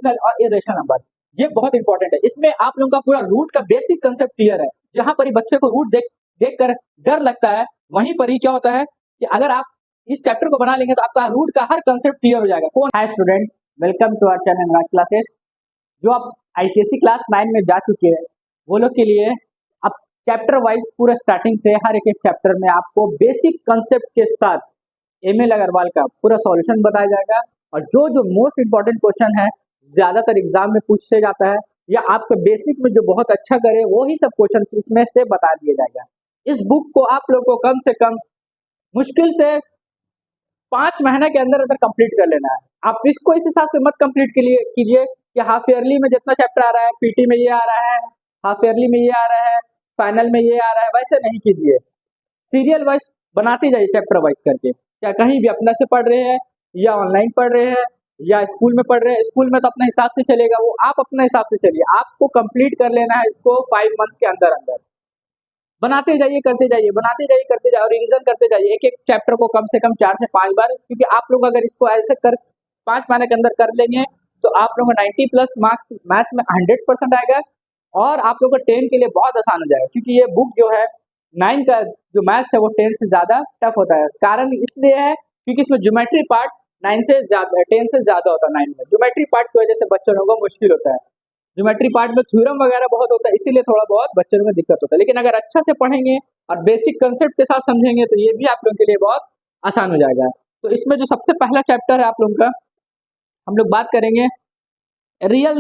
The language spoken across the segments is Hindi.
रेशनल और इरेशनल नंबर, ये बहुत इंपॉर्टेंट है। इसमें आप लोगों का पूरा रूट का बेसिक कंसेप्ट क्लियर है। जहां पर ही बच्चे को रूट देख कर डर लगता है, वहीं पर ही क्या होता है कि अगर आप इस चैप्टर को बना लेंगे तो आपका रूट का हर कंसेप्ट क्लियर हो जाएगा। कौन hi student, welcome to our channel Raj classes. जो आप आईसीएसई क्लास 9 में जा चुके हैं वो लोग के लिए अब चैप्टर वाइज पूरा स्टार्टिंग से हर एक चैप्टर में आपको बेसिक कंसेप्ट के साथ एमएल अग्रवाल का पूरा सॉल्यूशन बताया जाएगा। और जो जो मोस्ट इंपॉर्टेंट क्वेश्चन है ज्यादातर एग्जाम में पूछे जाता है या आपके बेसिक में जो बहुत अच्छा करे वो ही सब क्वेश्चन इसमें से बता दिया जाएगा। इस बुक को आप लोग को कम से कम मुश्किल से 5 महीने के अंदर अंदर कंप्लीट कर लेना है। आप इसको इस हिसाब से मत कंप्लीट के लिए कीजिए कि हाफ ईयरली में जितना चैप्टर आ रहा है, पीटी में ये आ रहा है, हाफ ईयरली में ये आ रहा है, फाइनल में ये आ रहा है, वैसे नहीं कीजिए। सीरियल वाइज बनाते जाइए, चैप्टर वाइज करके। क्या कहीं भी अपने से पढ़ रहे हैं या ऑनलाइन पढ़ रहे हैं या स्कूल में पढ़ रहे हैं, स्कूल में तो अपने हिसाब से चलेगा, वो आप अपने हिसाब से चलिए। आपको कंप्लीट कर लेना है इसको 5 मंथ्स के अंदर अंदर। बनाते जाइए, करते जाइए, बनाते जाइए, करते जाइए और रिवीजन करते जाइए एक एक चैप्टर को कम से कम 4 से 5 बार। क्योंकि आप लोग अगर इसको ऐसे कर 5 महीने के अंदर कर लेंगे तो आप लोगों को 90+ मार्क्स मैथ्स में 100% आएगा और आप लोग को 10 के लिए बहुत आसान हो जाएगा। क्योंकि ये बुक जो है 9 का जो मैथ्स है वो 10 से ज्यादा टफ होता है। कारण इसलिए है क्योंकि इसमें ज्योमेट्री पार्ट 9 से ज्यादा 10 से ज्यादा होता है। 9 में ज्योमेट्री पार्ट की वजह से बच्चों लोगों को मुश्किल होता है। ज्योमेट्री पार्ट में थ्योरम वगैरह बहुत होता है, इसीलिए थोड़ा बहुत बच्चों में दिक्कत होता है। लेकिन अगर अच्छा से पढ़ेंगे और बेसिक कंसेप्ट के साथ समझेंगे तो ये भी आप लोगों के लिए बहुत आसान हो जाएगा। तो इसमें जो सबसे पहला चैप्टर है आप लोगों का, हम लोग बात करेंगे रियल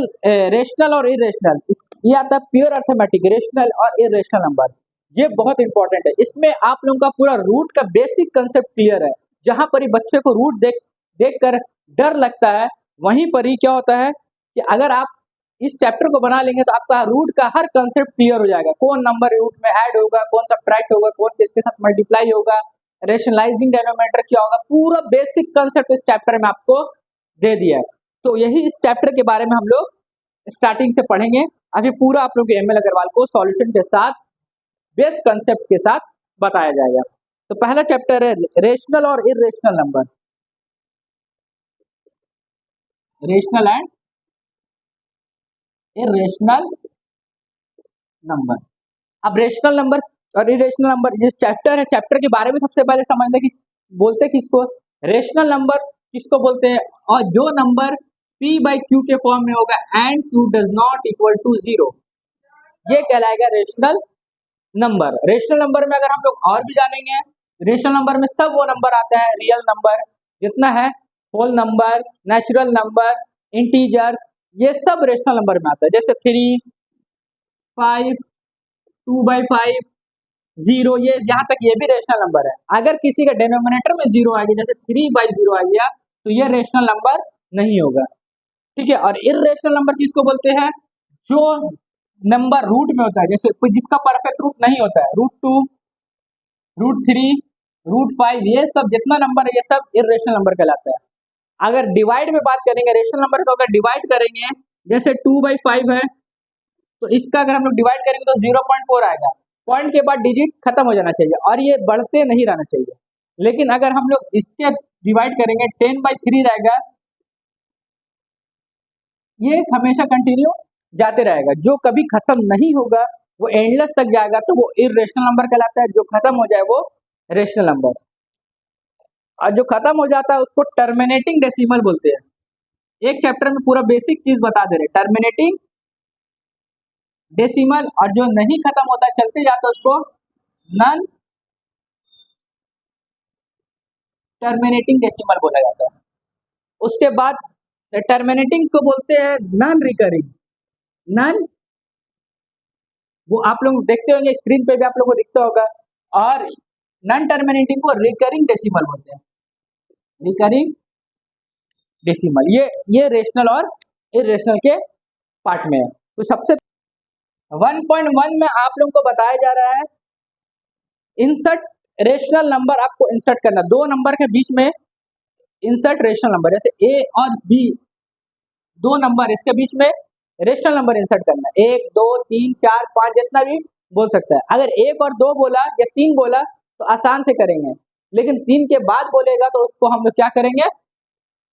रेशनल और इरेशनल। ये आता है प्योर अर्थमेटिक, रेशनल और इरेशनल नंबर। ये बहुत इंपॉर्टेंट है। इसमें आप लोगों का पूरा रूट का बेसिक कंसेप्ट क्लियर है। जहां पर ही बच्चे को रूट देख कर डर लगता है, वहीं पर ही क्या होता है कि अगर आप इस चैप्टर को बना लेंगे तो आपका रूट का हर कंसेप्ट क्लियर हो जाएगा। कौन नंबर रूट में ऐड होगा, कौन सब्ट्रैक्ट होगा, कौन किसके साथ मल्टीप्लाई होगा, रेशनलाइजिंग डिनोमिनेटर क्या होगा, पूरा बेसिक कंसेप्ट इस चैप्टर में आपको दे दिया है। तो यही इस चैप्टर के बारे में हम लोग स्टार्टिंग से पढ़ेंगे। अभी पूरा आप लोग एमएल अग्रवाल को सॉल्यूशन के साथ बेस कंसेप्ट के साथ बताया जाएगा। तो पहला चैप्टर है रेशनल और irrational number, rational and irrational number. अब रेशनल नंबर और इरेशनल नंबर जिस चैप्टर है, चैप्टर के बारे में सबसे पहले समझना कि बोलते किसको, रेशनल नंबर किसको बोलते हैं। और जो नंबर p/q के फॉर्म में होगा and q does not equal to 0, ये कहलाएगा रेशनल नंबर। रेशनल नंबर में अगर हम लोग और भी जानेंगे, रेशनल नंबर में सब वो नंबर आता है, रियल नंबर जितना है, whole number, natural number, integers, ये सब रेशनल नंबर में आता है। जैसे 3, 5, 2/5, 0, ये यहाँ तक ये भी रेशनल नंबर है। अगर किसी का डिनोमिनेटर में 0 आ गया, जैसे 3/0 आ गया, तो ये रेशनल नंबर नहीं होगा। ठीक है। और इर्रेशनल नंबर किसको बोलते हैं, जो नंबर रूट में होता है, जैसे कोई जिसका परफेक्ट रूट नहीं होता है, √2, √3, √5, ये सब जितना नंबर है ये सब इर्रेशनल नंबर कहलाता है। अगर डिवाइड में बात करेंगे रेशनल नंबर को, अगर डिवाइड करेंगे जैसे 2/5 है तो इसका अगर हम लोग डिवाइड करेंगे तो 0.4 आएगा। पॉइंट के बाद डिजिट खत्म हो जाना चाहिए और ये बढ़ते नहीं रहना चाहिए। लेकिन अगर हम लोग इसके डिवाइड करेंगे 10/3 रहेगा, ये हमेशा कंटिन्यू जाते रहेगा, जो कभी खत्म नहीं होगा, वो एंडलेस तक जाएगा, तो वो इरेशनल नंबर कहलाता है। जो खत्म हो जाए वो रेशनल नंबर, और जो खत्म हो जाता है उसको टर्मिनेटिंग डेसिमल बोलते हैं। एक चैप्टर में पूरा बेसिक चीज बता दे रहे, टर्मिनेटिंग डेसिमल, और जो नहीं खत्म होता चलते जाता उसको नॉन टर्मिनेटिंग डेसिमल बोला जाता है। उसके बाद टर्मिनेटिंग को बोलते हैं नॉन रिकरिंग। नॉन, वो आप लोग देखते होंगे स्क्रीन पे भी आप लोगों को दिखता होगा। और नॉन टर्मिनेटिंग को रिकरिंग डेसिमल बोलते हैं, रिकरिंग डेसिमल। ये रेशनल और इरेशनल के पार्ट में है। तो सबसे 1.1 में आप लोगों को बताया जा रहा है इंसर्ट रेशनल नंबर। आपको इंसर्ट करना, दो नंबर के बीच में इंसर्ट रेशनल नंबर, जैसे ए और बी, दो नंबर, इसके बीच में रेशनल नंबर इंसर्ट करना। 1, 2, 3, 4, 5 जितना भी बोल सकता है। अगर 1 और 2 बोला या 3 बोला तो आसान से करेंगे, लेकिन 3 के बाद बोलेगा तो उसको हम लोग क्या करेंगे,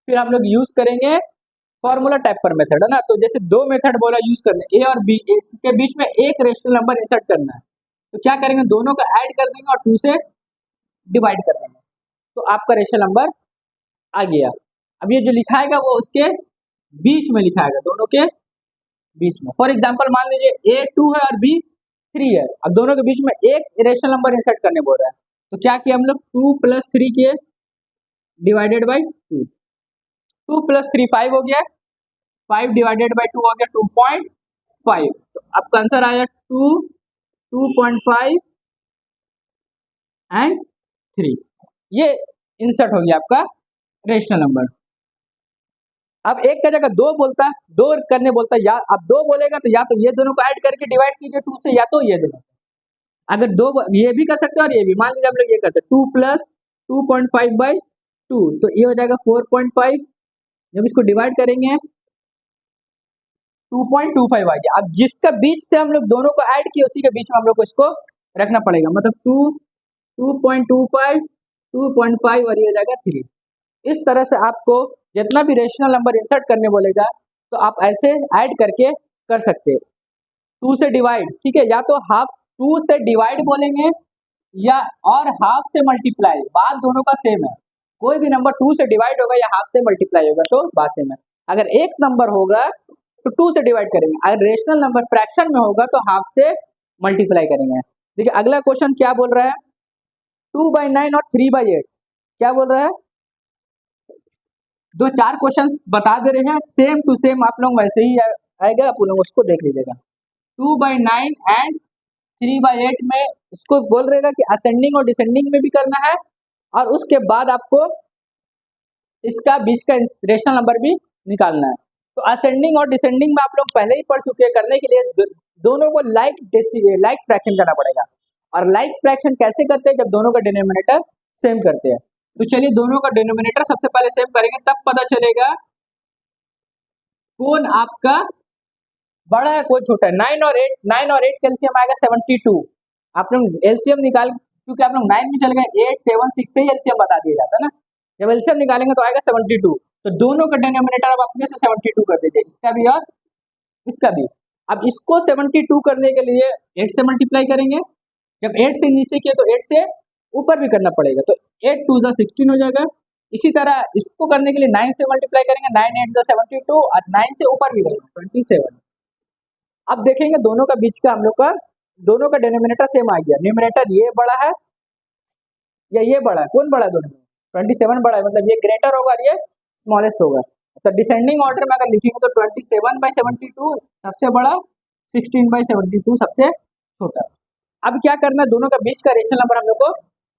फिर हम लोग यूज करेंगे फॉर्मूला टाइप पर मेथड है ना। तो जैसे दो मेथड बोला यूज करने, ए और बी, इसके बीच में एक रेशनल नंबर इंसर्ट करना है, तो क्या करेंगे, दोनों को ऐड कर देंगे और 2 से डिवाइड कर देंगे, तो आपका रेशनल नंबर आ गया। अब ये जो लिखाएगा वो उसके बीच में लिखाएगा, दोनों के बीच में। फॉर एग्जाम्पल मान लीजिए ए 2 है और बी 3 है, अब दोनों के बीच में एक रेशनल नंबर इंसर्ट करने बोल रहा है, तो क्या किया हम लोग, 2 + 3 किए डिवाइडेड बाई 2, 2 + 3 5 हो गया, 5 डिवाइडेड बाई 2 हो गया 2.5, तो आपका आंसर आया 2, 2.5 एंड 3, ये इंसर्ट हो गया आपका रेशनल नंबर। अब एक का जगह 2 बोलता है, 2 करने बोलता है, या अब 2 बोलेगा तो या तो ये दोनों को ऐड करके डिवाइड कीजिए 2 से, या तो ये दोनों, अगर 2 ये भी कर सकते हैं और ये भी, मान लीजिए हम लोग ये करते हैं 2 + 2.5 बाई 2, तो ये हो जाएगा 4.5, जब इसको डिवाइड करेंगे 2.25 आ गया। अब जिसका बीच से हम लोग दोनों को ऐड किए उसी के बीच में हम लोग को इसको रखना पड़ेगा, मतलब 2.25 2.5 और ये हो जाएगा 3। इस तरह से आपको जितना भी रेशनल नंबर इंसर्ट करने बोलेगा तो आप ऐसे ऐड करके कर सकते हैं। 2 से डिवाइड, ठीक है, या तो हाफ 2 से डिवाइड बोलेंगे या और हाफ से मल्टीप्लाई, बात दोनों का सेम है। कोई भी नंबर 2 से डिवाइड होगा या हाफ से मल्टीप्लाई होगा तो बात सेम है। अगर एक नंबर होगा तो 2 से डिवाइड करेंगे, अगर रेशनल नंबर फ्रैक्शन में होगा तो हाफ से मल्टीप्लाई करेंगे। देखिए अगला क्वेश्चन क्या बोल रहा है, 2/9 और 3/8, क्या बोल रहा है, 2-4 क्वेश्चंस बता दे रहे हैं, सेम टू सेम आप लोग वैसे ही आएगा, आप लोग उसको देख लीजिएगा। 2/9 एंड 3/8 में इसको बोल रहेगा कि असेंडिंग और डिसेंडिंग में भी करना है, और उसके बाद आपको इसका बीच का रेशनल नंबर भी निकालना है। तो असेंडिंग और डिसेंडिंग में आप लोग पहले ही पढ़ चुके हैं, करने के लिए दोनों को लाइक फ्रैक्शन करना पड़ेगा। और लाइक फ्रैक्शन कैसे करते हैं, जब दोनों का डिनोमिनेटर सेम करते हैं। तो चलिए दोनों का डिनोमिनेटर सबसे पहले सेम करेंगे, तब पता चलेगा कौन आपका बड़ा है कौन छोटा है। 9 और 8 का एलसीएम आएगा 72। आप लोग एलसीएम निकाल, क्योंकि आप लोग 9 में चल गए, 8 7 6 से ही एलसीएम बता दिया जाता है ना। जब एलसीएम निकालेंगे तो आएगा 72, तो दोनों का डिनोमिनेटर अब अपने से 72 कर दीजिए, इसका भी और इसका भी। अब इसको 72 करने के लिए 8 से मल्टीप्लाई करेंगे, जब 8 से नीचे किए तो 8 से ऊपर भी करना पड़ेगा, तो 8 2 16 हो जाएगा। इसी तरह इसको करने के लिए 9 से मल्टीप्लाई करेंगे, 9 8 72 और 9 से ऊपर भी करेंगे 27। अब देखेंगे दोनों का बीच का हम लोग का दोनों का डिनोमिनेटर सेम आ गया, न्यूमरेटर ये बड़ा है या ये बड़ा है, कौन बड़ा है दोनों में, 27 बड़ा है, मतलब ये ग्रेटर होगा और ये स्मॉलेस्ट होगा। तो डिसेंडिंग ऑर्डर में अगर लिखेंगे तो 27/72 सबसे बड़ा, 16/72 सबसे छोटा। अब क्या करना है, दोनों का बीच का रेशनल नंबर हम लोग को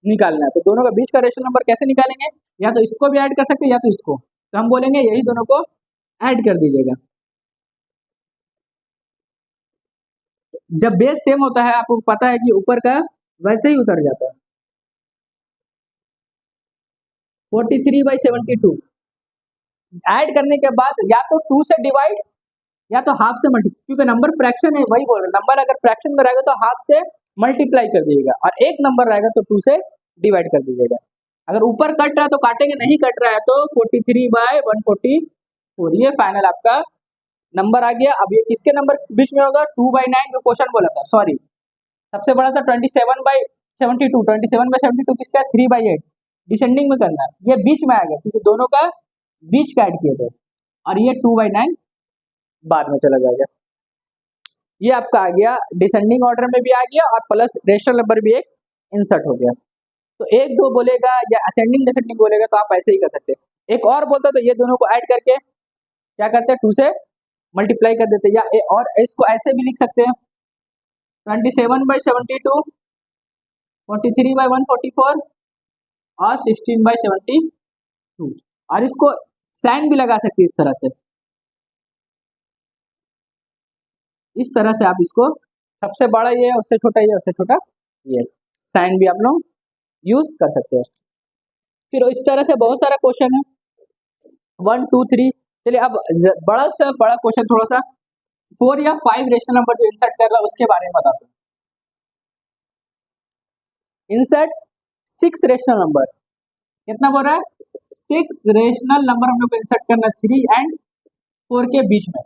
निकालना है। तो दोनों का बीच का रेशनल नंबर कैसे निकालेंगे, या तो इसको भी ऐड कर सकते हैं या तो इसको, तो हम बोलेंगे यही दोनों को ऐड कर दीजिएगा। जब बेस सेम होता है आपको पता है कि ऊपर का वैसे ही उतर जाता है। 43/72 ऐड करने के बाद या तो 2 से डिवाइड या तो हाफ से मल्टीप्लाई, क्योंकि नंबर फ्रैक्शन है, वही बोल रहे हैं, नंबर अगर फ्रैक्शन में रहेगा तो हाफ से मल्टीप्लाई कर दीजिएगा, और एक नंबर रहेगा तो 2 से डिवाइड कर दीजिएगा। अगर ऊपर कट रहा है तो काटेंगे, नहीं कट रहा है तो 43/144, ये फाइनल आपका नंबर आ गया। अब ये किसके नंबर बीच में होगा, 2/9 जो क्वेश्चन बोला था, सॉरी सबसे बड़ा था 27/72, 27/72 किसका, 3/8 डिसेंडिंग में करना है, ये बीच में आ गया क्योंकि दोनों का बीच का ऐड किए थे, और ये 2/9 बाद में चला जाएगा। ये आपका आ गया डिसेंडिंग ऑर्डर में भी आ गया, और प्लस रेशनल नंबर भी एक इंसर्ट हो गया। तो 1 2 बोलेगा या असेंडिंग डिसेंडिंग बोलेगा तो आप ऐसे ही कर सकते हैं। एक और बोलता तो ये दोनों को ऐड करके क्या करते हैं, 2 से मल्टीप्लाई कर देते हैं, या और इसको ऐसे भी लिख सकते हैं 27/72, 43/144 और 16/72, और इसको साइन भी लगा सकते हैं इस तरह से। इस तरह से आप इसको सबसे बड़ा ये, उससे छोटा ये, उससे छोटा ये, साइन भी आप लोग यूज कर सकते हैं। फिर इस तरह से बहुत सारा क्वेश्चन है, 1 2 3। चलिए अब बड़ा से बड़ा क्वेश्चन थोड़ा सा 4 या 5 रेशनल नंबर जो इंसर्ट कर रहा है उसके बारे में बताते हैं। इंसर्ट 6 रेशनल नंबर, कितना बोल रहा है, 6 रेशनल नंबर हम लोग को इंसर्ट करना, 3 एंड 4 के बीच में।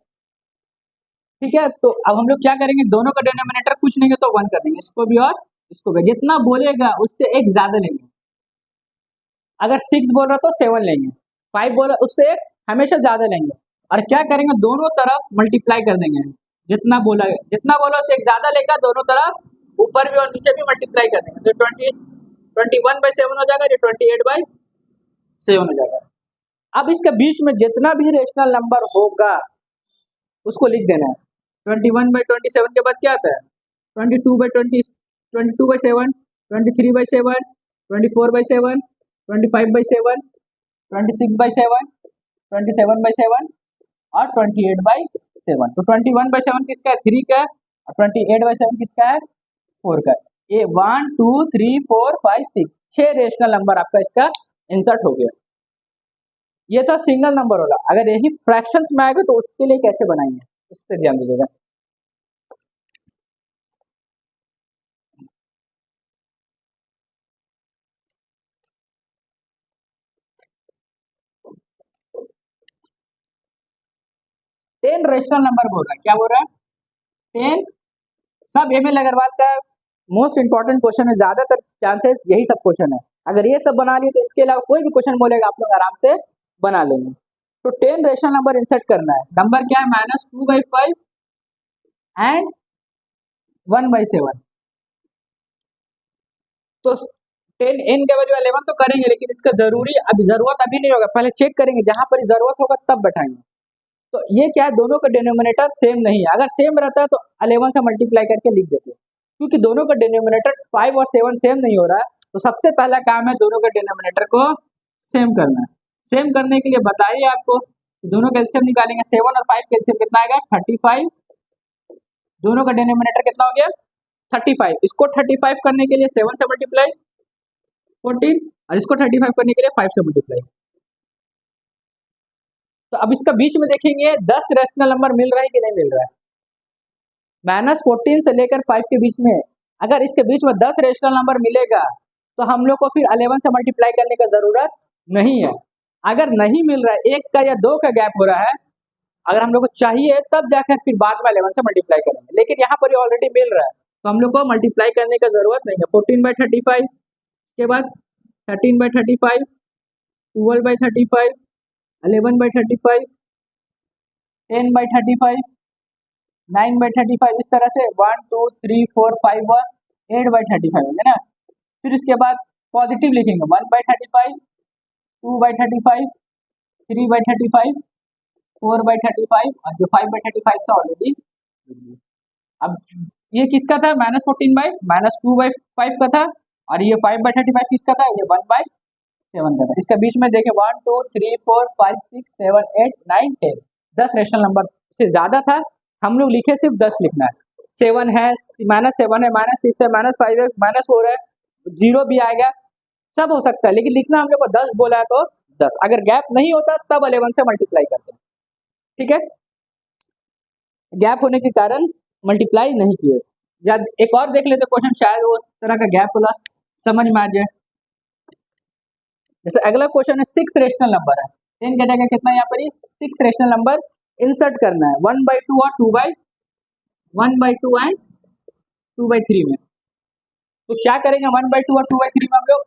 ठीक है, तो अब हम लोग क्या करेंगे, दोनों का डिनोमिनेटर कुछ नहीं है तो 1 कर देंगे, इसको भी और इसको भी। जितना बोलेगा उससे एक ज्यादा लेंगे। अगर 6 बोल रहा तो 7 लेंगे, 5 बोल रहा उससे एक हमेशा ज्यादा लेंगे। और क्या करेंगे, दोनों तरफ मल्टीप्लाई कर देंगे। जितना बोला उससे एक ज्यादा लेगा, दोनों तरफ ऊपर भी और नीचे भी मल्टीप्लाई कर देंगे। तो 21/7 हो जाएगा, जो 28/7 हो जाएगा। अब इसके बीच में जितना भी रेशनल नंबर होगा उसको लिख देना है। 21/27 के बाद क्या आता है, 22/20, 22/7, 23/7, 24/7, 25/7, 26/7, 27/7 और 28/7। तो 21/7 किसका है, 3 का, और 28/7 किसका है, 4 का। ये 1 2 3 4 5 6 6 रेशनल नंबर आपका इसका इंसर्ट हो गया। ये तो सिंगल नंबर होगा। अगर यही फ्रैक्शंस में आएगा तो उसके लिए कैसे बनाएंगे, इस पर ध्यान दीजिएगा। टेन रेशनल नंबर बोल रहा है, क्या बोल रहा है, 10। सब एमएल अग्रवाल का मोस्ट इंपॉर्टेंट क्वेश्चन है, ज्यादातर चांसेस यही सब क्वेश्चन है। अगर ये सब बना लिए तो इसके अलावा कोई भी क्वेश्चन बोलेगा आप लोग आराम से बना लेंगे। तो 10 रेशनल नंबर इंसर्ट करना है। नंबर क्या है, -2/5 एंड 1/7। तो 10 n के वैल्यू 11 तो करेंगे, लेकिन इसका जरूरत अभी नहीं होगा, पहले चेक करेंगे, जहां पर जरूरत होगा तब बैठाएंगे। तो ये क्या है, दोनों का डिनोमिनेटर सेम नहीं है। अगर सेम रहता है तो 11 से मल्टीप्लाई करके लिख देते, क्योंकि दोनों का डिनोमिनेटर 5 और 7 सेम नहीं हो रहा है। तो सबसे पहला काम है दोनों के डिनोमिनेटर को सेम करना है। सेम करने के लिए बताइए आपको, दोनों का एलसीएम निकालेंगे। 7 और 5 का एलसीएम कितना आएगा, 35। दोनों का डिनोमिनेटर कितना हो गया, 35। इसको 35 करने के लिए 7 से मल्टीप्लाई 14, और इसको 35 करने के लिए 5 से मल्टीप्लाई। तो अब इसका बीच में देखेंगे 10 रेशनल नंबर मिल रहा है कि नहीं मिल रहा है। -14 से लेकर 5 के बीच में अगर इसके बीच में 10 रेशनल नंबर मिलेगा तो हम लोग को फिर 11 से मल्टीप्लाई करने का जरूरत नहीं है। अगर नहीं मिल रहा है, 1 का या 2 का गैप हो रहा है, अगर हम लोग को चाहिए तब जाकर फिर बाद में 11 से मल्टीप्लाई करेंगे। लेकिन यहाँ पर ऑलरेडी मिल रहा है तो हम लोग को मल्टीप्लाई करने का जरूरत नहीं है। 14/35 के बाद 13/35, 12/35, 11/35, 10/35, 9/35, इस तरह से 1 2 3 4 5 और 8/35 होंगे ना। फिर इसके बाद पॉजिटिव लिखेंगे 1/35, 2/35, 3/35, 4/35 और जो 5/35 था ऑलरेडी। अब ये किसका था, -2/5 का था, और ये 5/35 किसका था, ये 1/7 का था। इसका बीच में देखें 1 2 3 4 5 6 7 8 9 10 10 रेशनल नंबर से ज्यादा था, हम लोग लिखे सिर्फ 10 लिखना है। 7 है, -7 है, -6 है, -5 है, -4 है, 0 भी आएगा, सब हो सकता है, लेकिन लिखना हम लोग को 10 बोला है तो 10। अगर गैप नहीं होता तब 11 से मल्टीप्लाई करते हैं। ठीक है, गैप होने के कारण मल्टीप्लाई नहीं किए। जब एक और देख लेते क्वेश्चन, शायद वो तरह का गैप वाला समझ में आ जाए। जैसे अगला क्वेश्चन है 6 रेशनल नंबर है, 10 का जगह कितना यहाँ पर 6 रेशनल नंबर इंसर्ट करना है 1/2 और 1/2 एंड 2/3 में। तो क्या करेंगे, 1/2 और 2/3 में हम लोग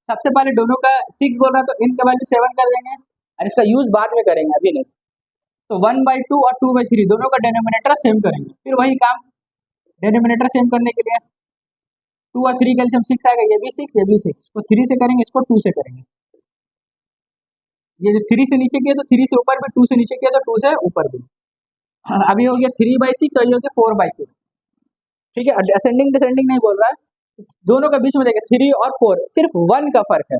सबसे पहले दोनों का 6 बोल रहा है तो इन का वैल्यू 7 कर देंगे, और इसका यूज बाद में करेंगे, अभी नहीं। तो 1/2 और 2/3 दोनों का डिनोमिनेटर सेम करेंगे। फिर वही काम, डिनोमिनेटर सेम करने के लिए 2 और 3 का एलसीएम 6 आएगा, ये भी 6 ये भी 6, तो 3 से करेंगे, इसको 2 से करेंगे। ये जो 3 से नीचे किया तो 3 से ऊपर भी, 2 से नीचे किया तो 2 से ऊपर भी। अभी हो गया 3/6 और ये हो गया 4/6। ठीक है, असेंडिंग डिसेंडिंग नहीं बोल रहा है, दोनों के बीच में देखिए 3 और 4 सिर्फ 1 का फर्क है।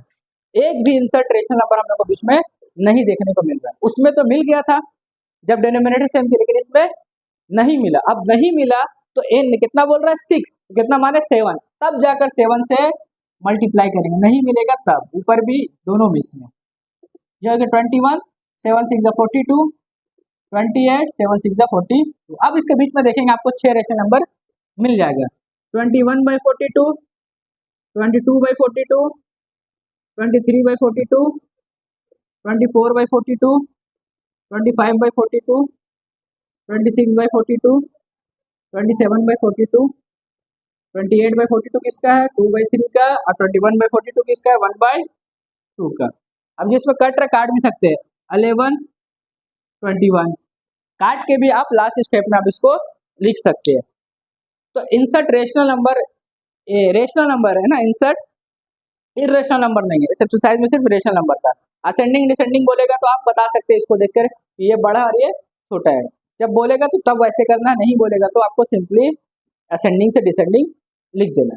एक भी इंसर्ट रेशनल नंबर हम लोग को बीच में नहीं देखने को मिल रहा है। उसमें तो मिल गया था जब डिनोमिनेटर सेम थी, लेकिन इसमें नहीं मिला। अब नहीं मिला तो n कितना बोल रहा है 6, कितना माने 7, तब जाकर 7 से मल्टीप्लाई करेंगे। नहीं मिलेगा तब, ऊपर भी दोनों में इसमें जो है 21, 7 6 42, 28, 7 6 42। अब इसके बीच में देखेंगे आपको 6 रेशनल नंबर मिल जाएगा, 21/42, 22/42, 23/42, 24/42, 25/42, 26/42, 27/42, 28/42 किसका है, 2/3 का, और 21/42 किसका है, 1/2 का। अब जिसमें कट रहा काट भी सकते हैं, 11, 21 काट के भी आप लास्ट स्टेप में आप इसको लिख सकते हैं। तो insert rational number, rational number है ना, इंसर्ट इरेशनल नंबर नहीं है, इस एक्सरसाइज में सिर्फ रेशनल नंबर था। असेंडिंग डिसेंडिंग बोलेगा तो आप बता सकते हैं इसको देखकर ये बड़ा और ये छोटा है। जब बोलेगा तो तब वैसे करना, नहीं बोलेगा तो आपको सिंपली असेंडिंग से डिसेंडिंग लिख देना।